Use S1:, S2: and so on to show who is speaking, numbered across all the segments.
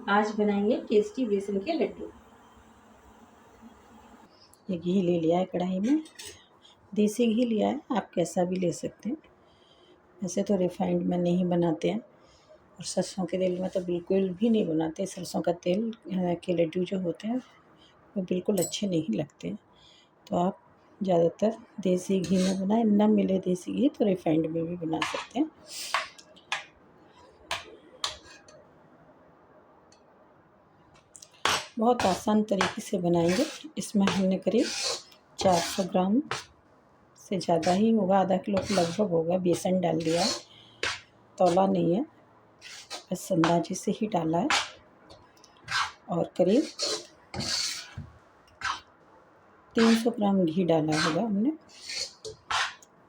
S1: आज बनाएंगे टेस्टी बेसन के लड्डू। ये घी ले लिया है कढ़ाई में, देसी घी लिया है, आप कैसा भी ले सकते हैं। वैसे तो रिफाइंड में नहीं बनाते हैं और सरसों के तेल में तो बिल्कुल भी नहीं बनाते। सरसों का तेल के लड्डू जो होते हैं वो बिल्कुल अच्छे नहीं लगते। तो आप ज़्यादातर देसी घी में बनाएं, ना मिले देसी घी तो रिफाइंड में भी बना सकते हैं। बहुत आसान तरीके से बनाएंगे। इसमें हमने करीब 400 ग्राम से ज़्यादा ही होगा, आधा किलो के लगभग होगा, बेसन डाल दिया है। तौला नहीं है, बस अंदाजे से ही डाला है। और करीब 300 ग्राम घी डाला होगा हमने।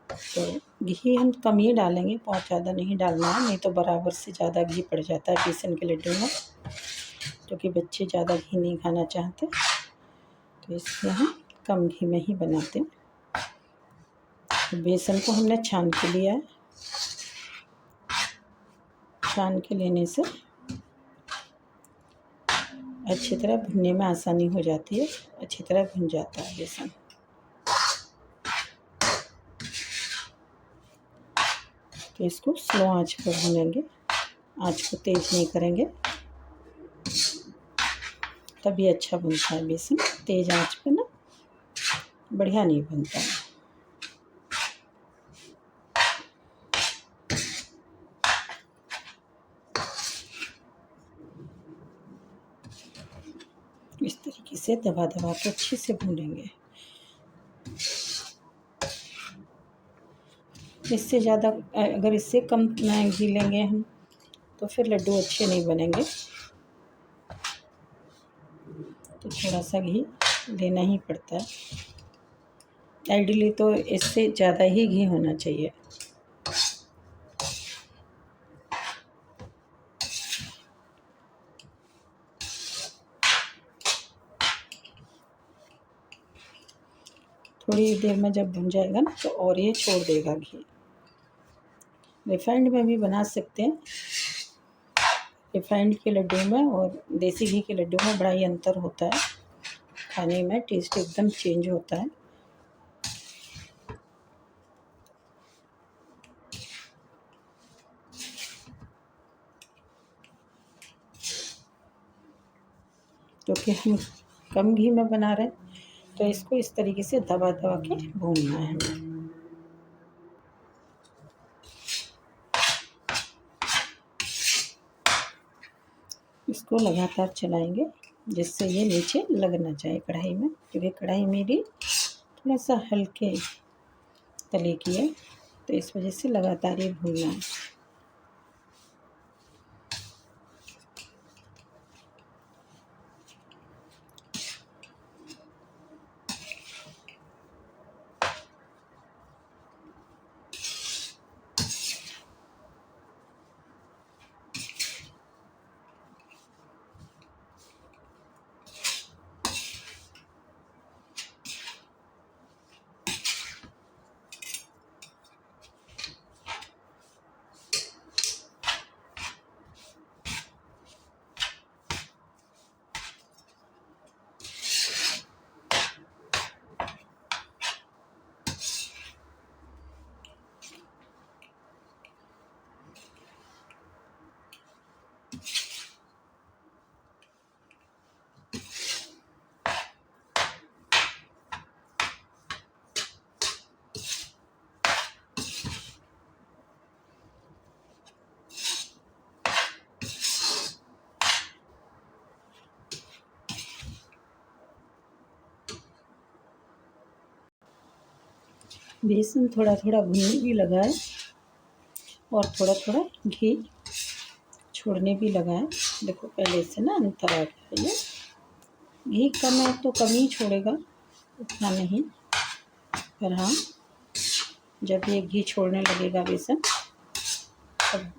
S1: तो घी हम कम ही डालेंगे, बहुत ज़्यादा नहीं डालना है, नहीं तो बराबर से ज़्यादा घी पड़ जाता है बेसन के लड्डू में, क्योंकि बच्चे ज़्यादा घी नहीं खाना चाहते। तो इसलिए हम कम घी में ही बनाते हैं। तो बेसन को हमने छान के लिया है। छान के लेने से अच्छी तरह भुनने में आसानी हो जाती है, अच्छी तरह भुन जाता है बेसन। तो इसको स्लो आंच पर भुनेंगे, आंच को तेज़ नहीं करेंगे, तभी अच्छा भुनता है बेसन। तेज़ आंच पे ना बढ़िया नहीं भुनता है। इस तरीके से दबा दबा के अच्छे से भूनेंगे। इससे ज़्यादा अगर इससे कम घी लेंगे हम तो फिर लड्डू अच्छे नहीं बनेंगे। तो थोड़ा सा घी लेना ही पड़ता है। आइडियली तो इससे ज़्यादा ही घी होना चाहिए। थोड़ी देर में जब भुन जाएगा ना तो और ये छोड़ देगा घी। रिफाइंड में भी बना सकते हैं। रिफाइंड के लड्डू में और देसी घी के लड्डू में बड़ा ही अंतर होता है, खाने में टेस्ट एकदम चेंज होता है। क्योंकि हम कम घी में बना रहे हैं तो इसको इस तरीके से दबा दबा के भूनना है हमें। इसको लगातार चलाएंगे जिससे ये नीचे लग ना जाए कढ़ाई में, क्योंकि कढ़ाई मेरी थोड़ा सा हल्के तले की है, तो इस वजह से लगातार ये भूनना है। बेसन थोड़ा थोड़ा भुनने भी लगा है और थोड़ा थोड़ा घी छोड़ने भी लगा है। देखो पहले से ना अंतर आ गया है। घी कम है तो कम ही छोड़ेगा, उतना नहीं। पर हाँ, जब ये घी छोड़ने लगेगा बेसन तब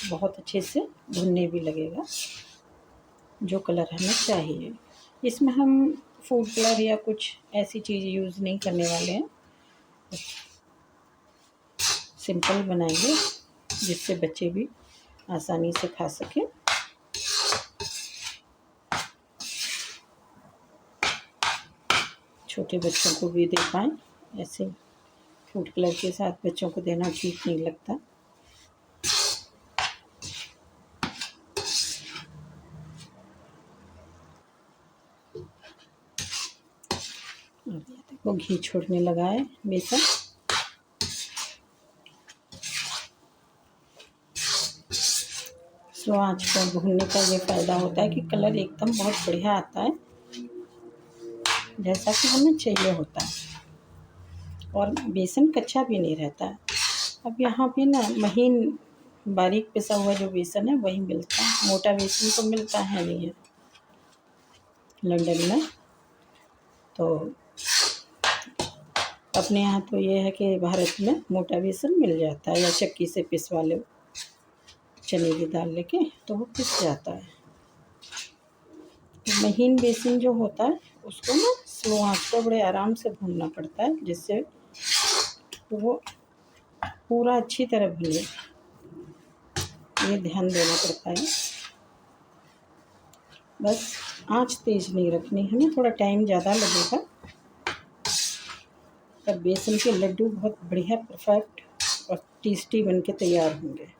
S1: बहुत अच्छे से भुनने भी लगेगा, जो कलर हमें चाहिए। इसमें हम फूड कलर या कुछ ऐसी चीज़ यूज़ नहीं करने वाले हैं, सिंपल बनाएंगे जिससे बच्चे भी आसानी से खा सकें। छोटे बच्चों को भी दे पाएँ। ऐसे फूड कलर के साथ बच्चों को देना ठीक नहीं लगता। और ये देखो घी छोड़ने लगा है बेसन। स्लो आंच पर भूनने का ये फ़ायदा होता है कि कलर एकदम बहुत बढ़िया आता है, जैसा कि हमें चाहिए होता है, और बेसन कच्चा भी नहीं रहता है। अब यहाँ पे ना महीन बारीक पिसा हुआ जो बेसन है वही मिलता है, मोटा बेसन तो मिलता है नहीं है लंदन में। तो अपने यहाँ तो ये है कि भारत में मोटा बेसन मिल जाता है, या चक्की से पिसवा लो चने की दाल लेके तो वो पिस जाता है। महीन बेसन जो होता है उसको ना स्लो आंच पर बड़े आराम से भूनना पड़ता है, जिससे वो पूरा अच्छी तरह भुने, ये ध्यान देना पड़ता है। बस आंच तेज़ नहीं रखनी, हमें थोड़ा टाइम ज़्यादा लगेगा, पर बेसन के लड्डू बहुत बढ़िया परफेक्ट और टेस्टी बन के तैयार होंगे।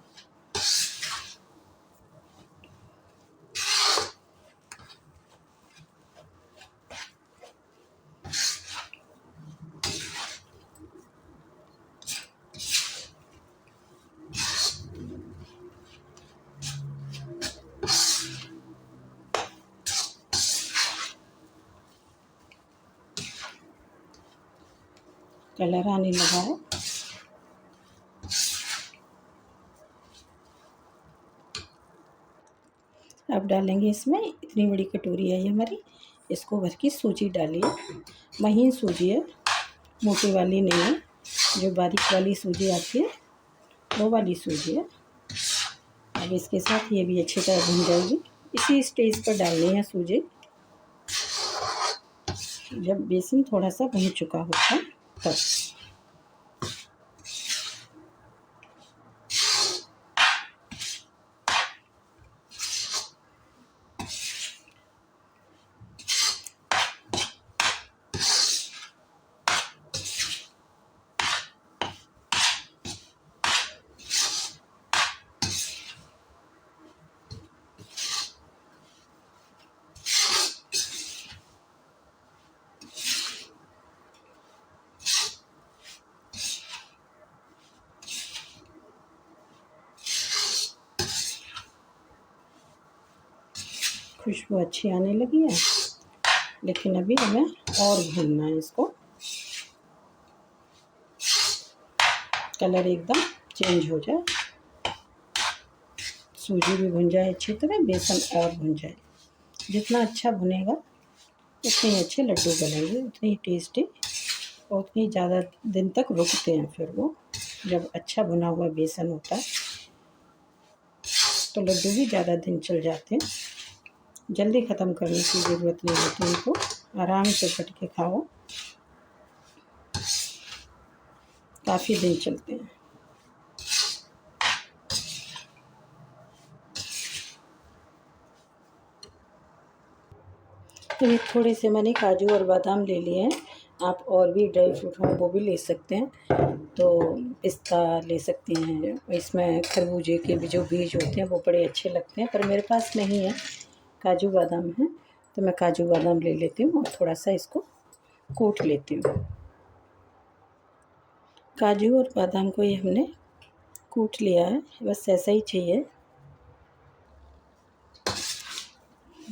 S1: कलर आने लगा है। अब डालेंगे इसमें, इतनी बड़ी कटोरी है ये हमारी, इसको भर की सूजी डालिए। महीन सूजी है, मोटी वाली नहीं है, जो बारीक वाली सूजी आती है वो वाली सूजी है। अब इसके साथ ये भी अच्छी तरह भुन जाएगी। इसी स्टेज पर डालनी है सूजी, जब बेसन थोड़ा सा भुन चुका होता है तब। खुशबू अच्छी आने लगी है, लेकिन अभी हमें और भूनना है इसको। कलर एकदम चेंज हो जाए, सूजी भी भुन जाए अच्छी तरह, बेसन और भुन जाए। जितना अच्छा भुनेगा उतने अच्छे लड्डू बनेंगे, उतनी टेस्टी और उतनी ज़्यादा दिन तक रुकते हैं। फिर वो जब अच्छा भुना हुआ बेसन होता है तो लड्डू भी ज़्यादा दिन चल जाते हैं। जल्दी ख़त्म करने की ज़रूरत नहीं होती, इनको आराम से कट के खाओ, काफ़ी दिन चलते हैं। तो ये थोड़े से मैंने काजू और बादाम ले लिए हैं, आप और भी ड्राई फ्रूट हों वो भी ले सकते हैं। तो पिस्ता ले सकते हैं, इसमें खरबूजे के भी जो बीज होते हैं वो बड़े अच्छे लगते हैं, पर मेरे पास नहीं है, काजू बादाम है तो मैं काजू बादाम ले लेती हूँ और थोड़ा सा इसको कूट लेती हूँ। काजू और बादाम को ये हमने कूट लिया है, बस ऐसा ही चाहिए।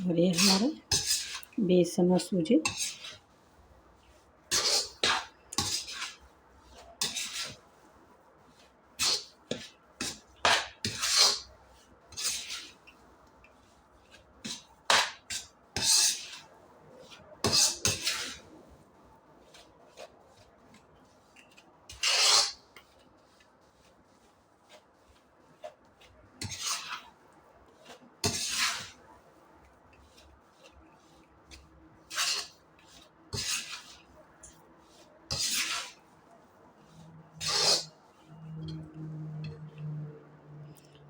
S1: और ये हमारा बेसन और सूजी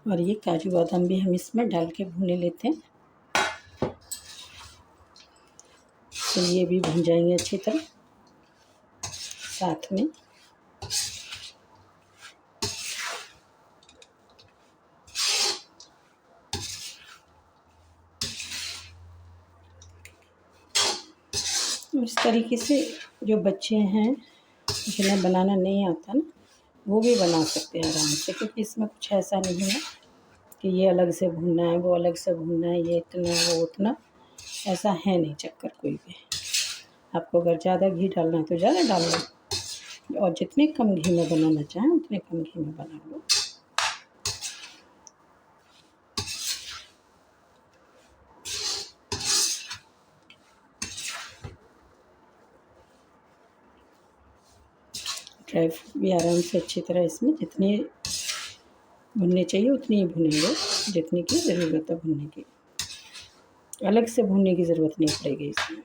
S1: और ये काजू बादाम भी हम इसमें डाल के भून लेते हैं, तो ये भी भून जाएंगे अच्छी तरह। साथ में। इस तरीके से जो बच्चे हैं जिन्हें बनाना नहीं आता ना, वो भी बना सकते हैं आराम से, क्योंकि इसमें कुछ ऐसा नहीं है कि ये अलग से भूनना है, वो अलग से भूनना है, ये इतना वो उतना, ऐसा है नहीं चक्कर कोई भी। आपको अगर ज़्यादा घी डालना है तो ज़्यादा डाल लो, और जितने कम घी में बनाना चाहें उतने कम घी में बना लो। ड्राई फ्रूट भी आराम से अच्छी तरह इसमें जितने भुनने चाहिए उतनी ही भुनेंगे, जितनी की ज़रूरत है भुनने की। अलग से भुनने की ज़रूरत नहीं पड़ेगी इसमें।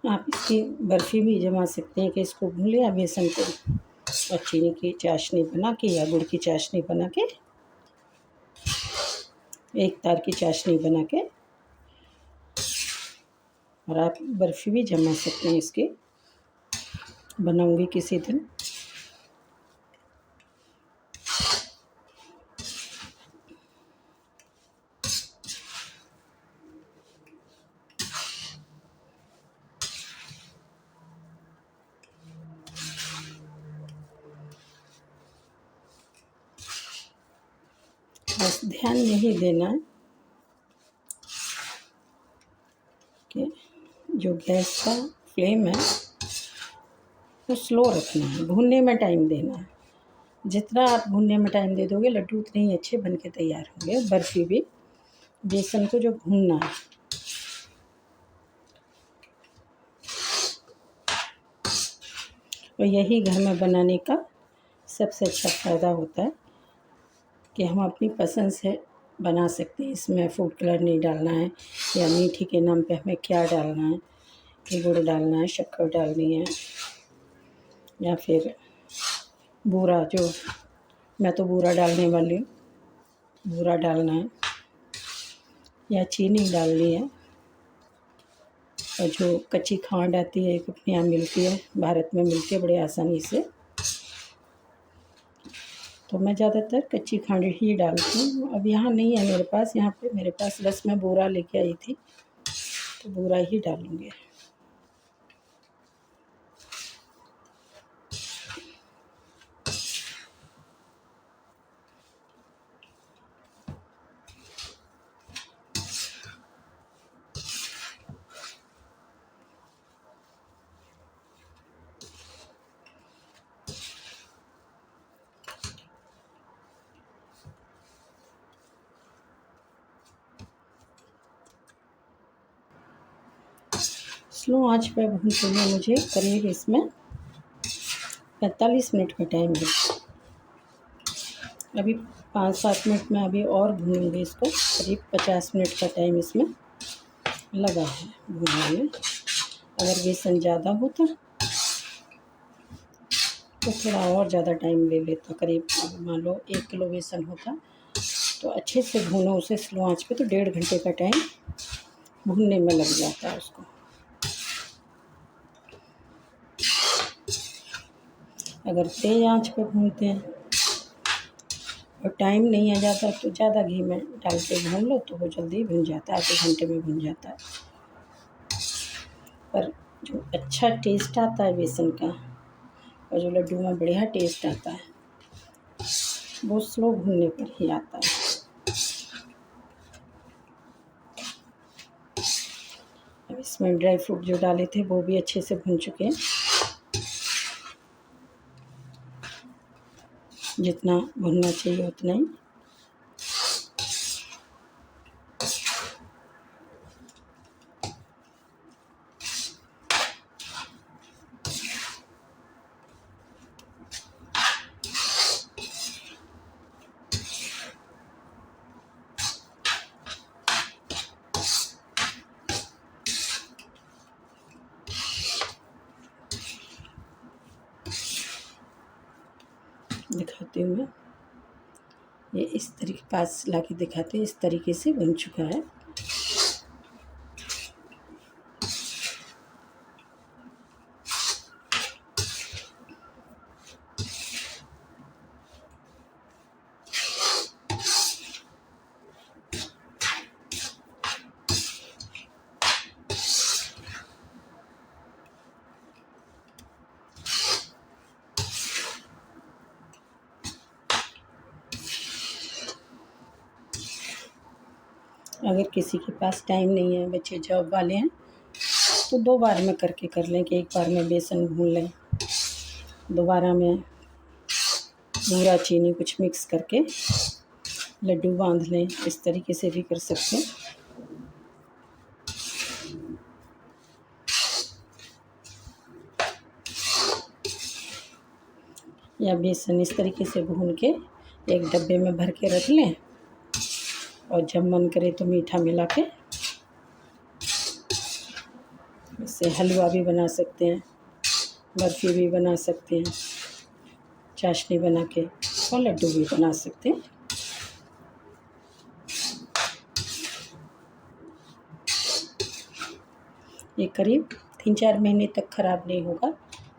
S1: आप इसकी बर्फ़ी भी जमा सकते हैं कि इसको भून लिया बेसन को और चीनी की चाशनी बना के या गुड़ की चाशनी बना के, एक तार की चाशनी बना के, और आप बर्फ़ी भी जमा सकते हैं इसकी। बनाऊंगी किसी दिन। बस ध्यान नहीं देना कि जो गैस का फ्लेम है वो स्लो रखना है, भूनने में टाइम देना है। जितना आप भूनने में टाइम दे दोगे लड्डू उतने ही अच्छे बन के तैयार होंगे। बर्फ़ी भी बेसन को जो भूनना है, और यही घर में बनाने का सबसे अच्छा फ़ायदा होता है कि हम अपनी पसंद से बना सकते हैं। इसमें फूड कलर नहीं डालना है, या मीठी के नाम पे हमें क्या डालना है, कि गुड़ डालना है, शक्कर डालनी है, या फिर बूरा, जो मैं तो बूरा डालने वाली हूँ, बूरा डालना है, या चीनी डालनी है। और जो कच्ची खांड आती है, एक अपने यहाँ मिलती है, भारत में मिलती है बड़ी आसानी से, तो मैं ज़्यादातर कच्ची खांड ही डालती हूँ। अब यहाँ नहीं है मेरे पास, यहाँ पे मेरे पास बस मैं बूरा लेके आई थी, तो बूरा ही डालूँगी। स्लो आंच पे भूनते हुए मुझे करीब इसमें 45 मिनट का टाइम है। अभी 5-7 मिनट में अभी और भूनूंगी इसको। करीब 50 मिनट का टाइम इसमें लगा है भूनने में। अगर बेसन ज़्यादा होता तो थोड़ा और ज़्यादा टाइम ले लेता। करीब मान लो 1 किलो बेसन होता तो अच्छे से भूनो उसे स्लो आंच पे, तो 1.5 घंटे का टाइम भूनने में लग जाता है उसको। अगर तेज़ आंच पे भूनते हैं और टाइम नहीं आ जाता तो ज़्यादा घी में डाल के भून लो, तो वो जल्दी भुन जाता है, आधे घंटे में भुन जाता है। पर जो अच्छा टेस्ट आता है बेसन का और जो लड्डू में बढ़िया टेस्ट आता है वो स्लो भूनने पर ही आता है। अब इसमें ड्राई फ्रूट जो डाले थे वो भी अच्छे से भुन चुके हैं, जितना भुनना चाहिए उतना ही। दिखाती हूँ मैं, ये इस तरीके पास ला के दिखाते हैं, इस तरीके से बन चुका है। अगर किसी के पास टाइम नहीं है, बच्चे जॉब वाले हैं, तो 2 बार में करके कर लें कि एक बार में बेसन भून लें, दोबारा में बूरा चीनी कुछ मिक्स करके लड्डू बांध लें। इस तरीके से भी कर सकते हैं। या बेसन इस तरीके से भून के एक डब्बे में भर के रख लें और जब मन करे तो मीठा मिला के इससे हलवा भी बना सकते हैं, बर्फ़ी भी बना सकते हैं, चाशनी बना के और लड्डू भी बना सकते हैं। ये करीब 3-4 महीने तक ख़राब नहीं होगा।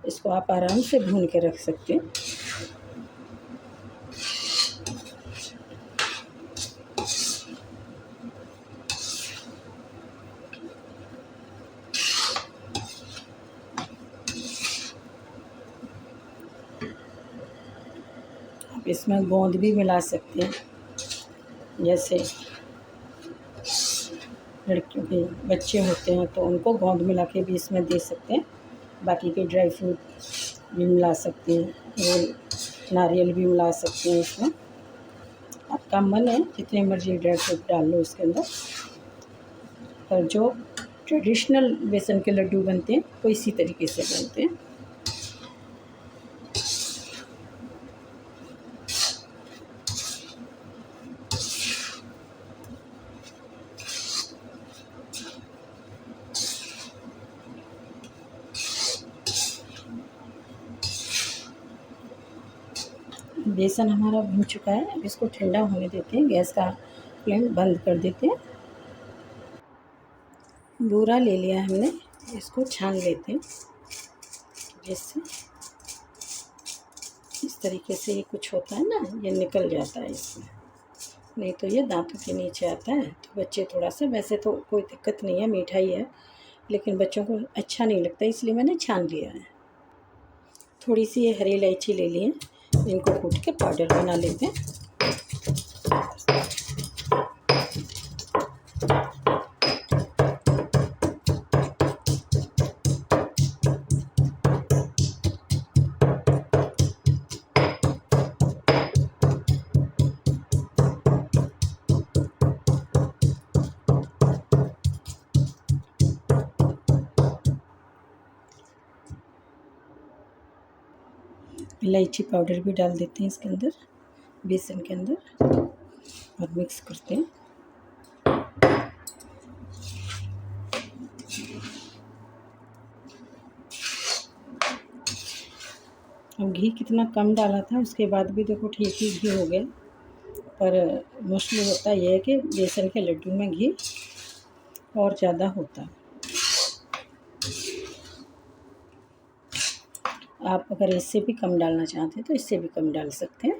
S1: इसको आप आराम से भून के रख सकते हैं। आप इसमें गोंद भी मिला सकते हैं, जैसे लड़कियों के बच्चे होते हैं तो उनको गोंद मिला के भी इसमें दे सकते हैं। बाकी के ड्राई फ्रूट भी मिला सकते हैं, वो नारियल भी मिला सकते हैं इसमें। आपका मन है जितने मर्ज़ी ड्राई फ्रूट डाल लो इसके अंदर। पर जो ट्रेडिशनल बेसन के लड्डू बनते हैं वो इसी तरीके से बनते हैं। बेसन हमारा भुन चुका है। अब इसको ठंडा होने देते हैं, गैस का फ्लेम बंद कर देते हैं। बूरा ले लिया हमने, इसको छान लेते हैं। जैसे इस तरीके से ये कुछ होता है ना, ये निकल जाता है इसमें, नहीं तो ये दांतों के नीचे आता है। तो बच्चे थोड़ा सा, वैसे तो कोई दिक्कत नहीं है, मीठा ही है, लेकिन बच्चों को अच्छा नहीं लगता, इसलिए मैंने छान लिया है। थोड़ी सी ये हरी इलायची ले ली है, इनको कूट के पाउडर बना लेते हैं। इलायची पाउडर भी डाल देते हैं इसके अंदर, बेसन के अंदर, और मिक्स करते हैं। अब घी कितना कम डाला था, उसके बाद भी देखो ठीक ही घी हो गया। पर मोस्टली होता यह है कि बेसन के लड्डू में घी और ज़्यादा होता है। आप अगर इससे भी कम डालना चाहते हैं तो इससे भी कम डाल सकते हैं।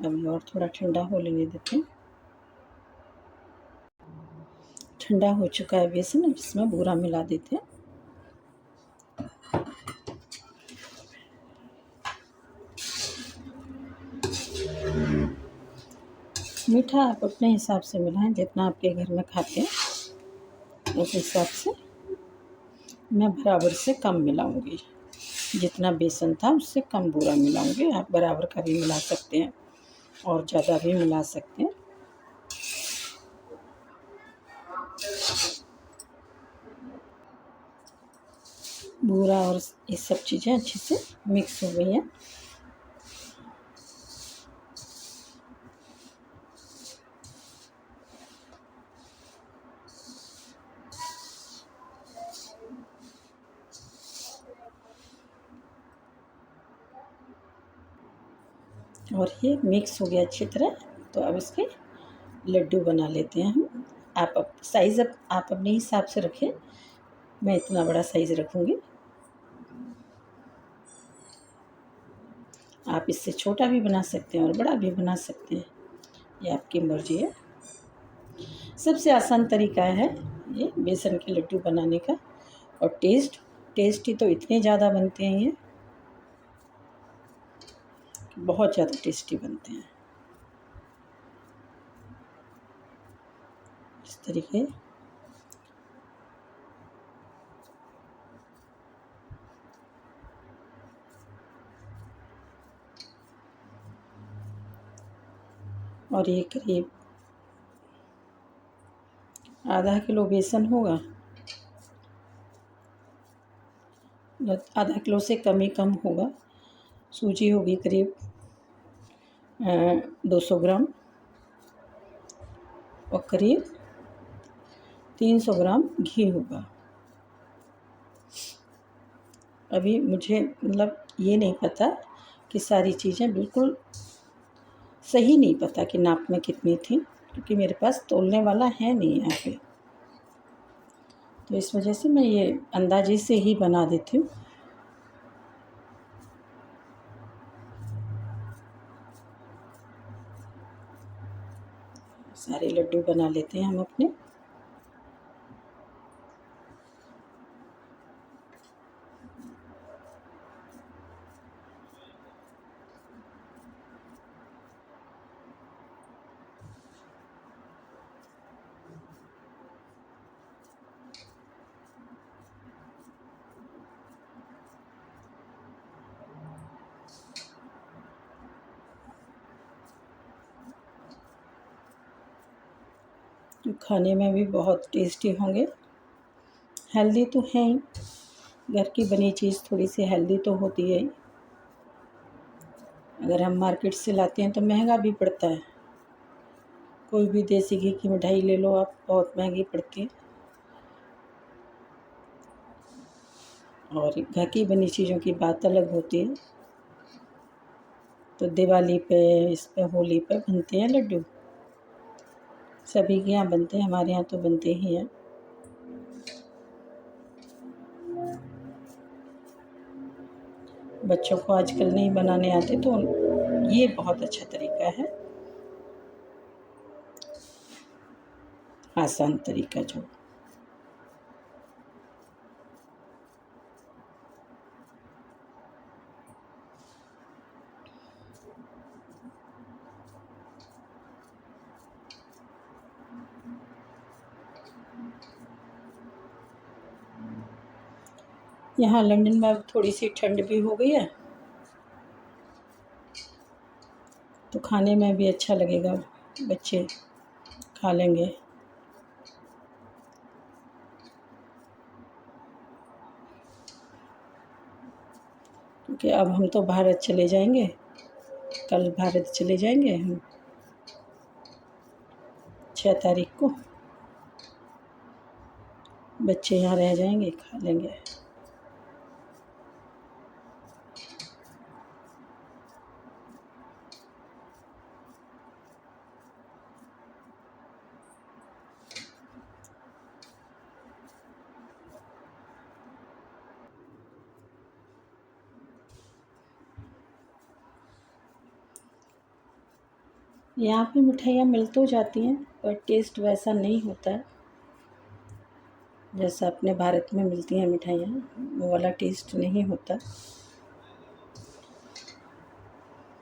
S1: अभी और थोड़ा ठंडा हो लेने देते हैं। ठंडा हो चुका है बेसन, अब इसमें बूरा मिला देते हैं। मीठा आप अपने हिसाब से मिलाएं, जितना आपके घर में खाते हैं उस हिसाब से। मैं बराबर से कम मिलाऊंगी, जितना बेसन था उससे कम बूरा मिलाऊंगी। आप बराबर का भी मिला सकते हैं और ज़्यादा भी मिला सकते हैं। बूरा और ये सब चीज़ें अच्छे से मिक्स हो गई हैं। और ये मिक्स हो गया अच्छी तरह, तो अब इसके लड्डू बना लेते हैं हम। आप साइज़ आप अपने हिसाब से रखें, मैं इतना बड़ा साइज़ रखूँगी। आप इससे छोटा भी बना सकते हैं और बड़ा भी बना सकते हैं, ये आपकी मर्ज़ी है। सबसे आसान तरीका है ये बेसन के लड्डू बनाने का। और टेस्टी तो इतने ज़्यादा बनते हैं, ये बहुत ज़्यादा टेस्टी बनते हैं। इस तरीके और ये करीब आधा किलो बेसन होगा, आधा किलो से कम होगा। सूजी होगी करीब 200 ग्राम और करीब 300 ग्राम घी होगा। अभी मुझे मतलब ये नहीं पता कि सारी चीज़ें बिल्कुल सही नहीं पता कि नाप में कितनी थी, क्योंकि मेरे पास तौलने वाला है नहीं यहाँ पे, तो इस वजह से मैं ये अंदाजे से ही बना देती हूँ। सारे लड्डू बना लेते हैं हम अपने। जो खाने में भी बहुत टेस्टी होंगे। हेल्दी तो हैं ही, घर की बनी चीज़ थोड़ी सी हेल्दी तो होती है। अगर हम मार्केट से लाते हैं तो महंगा भी पड़ता है। कोई भी देसी घी की मिठाई ले लो आप, बहुत महंगी पड़ती है। और घर की बनी चीज़ों की बात अलग होती है। तो दिवाली पे, इस पे, होली पे बनते हैं लड्डू। सभी के यहाँ बनते हैं, हमारे यहाँ तो बनते ही हैं। बच्चों को आजकल नहीं बनाने आते, तो ये बहुत अच्छा तरीका है, आसान तरीका जो। यहाँ लंदन में अब थोड़ी सी ठंड भी हो गई है, तो खाने में भी अच्छा लगेगा, बच्चे खा लेंगे। क्योंकि अब हम तो भारत चले जाएंगे, कल भारत चले जाएंगे हम 6 तारीख को। बच्चे यहाँ रह जाएंगे, खा लेंगे। यहाँ पे मिठाइयाँ मिल तो जाती हैं, पर टेस्ट वैसा नहीं होता है। जैसा अपने भारत में मिलती हैं मिठाइयाँ, वो वाला टेस्ट नहीं होता।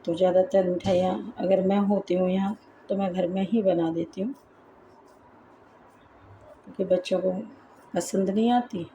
S1: तो ज़्यादातर मिठाइयाँ अगर मैं होती हूँ यहाँ तो मैं घर में ही बना देती हूँ, क्योंकि बच्चों को पसंद नहीं आती।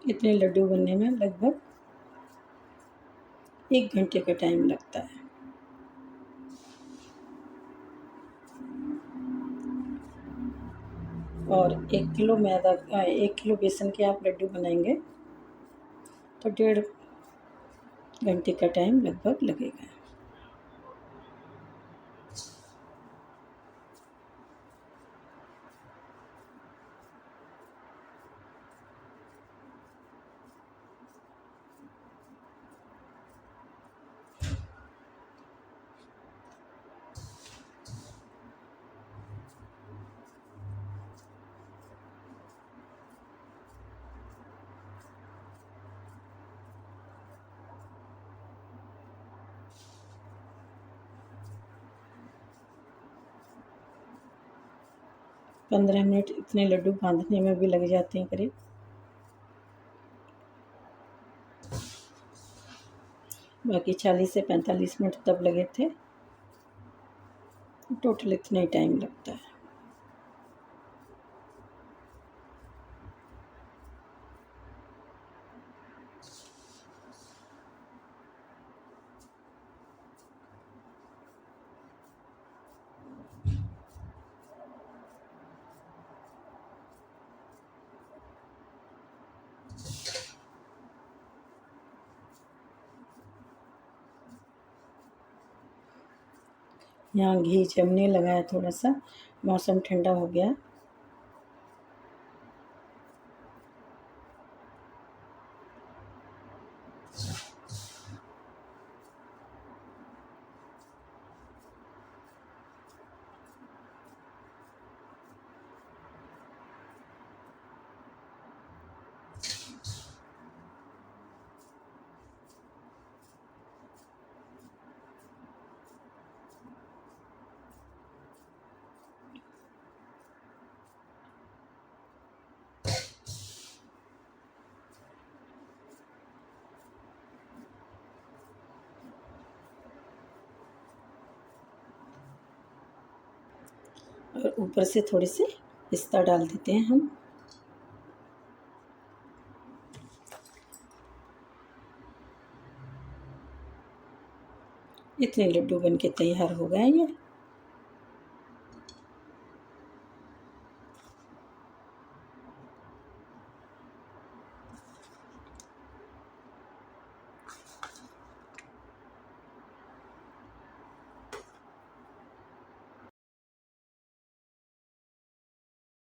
S1: इतने लड्डू बनने में लगभग 1 घंटे का टाइम लगता है। और 1 किलो बेसन के आप लड्डू बनाएंगे तो 1.5 घंटे का टाइम लगभग लगेगा। पंद्रह मिनट इतने लड्डू बांधने में भी लग जाते हैं करीब। बाकी 40 से 45 मिनट तब लगे थे। टोटल इतना ही टाइम लगता है। यहाँ घी जमने लगा है थोड़ा सा, मौसम ठंडा हो गया। और ऊपर से थोड़ी सी पिस्ता डाल देते हैं हम। इतने लड्डू बन के तैयार हो गए हैं ये।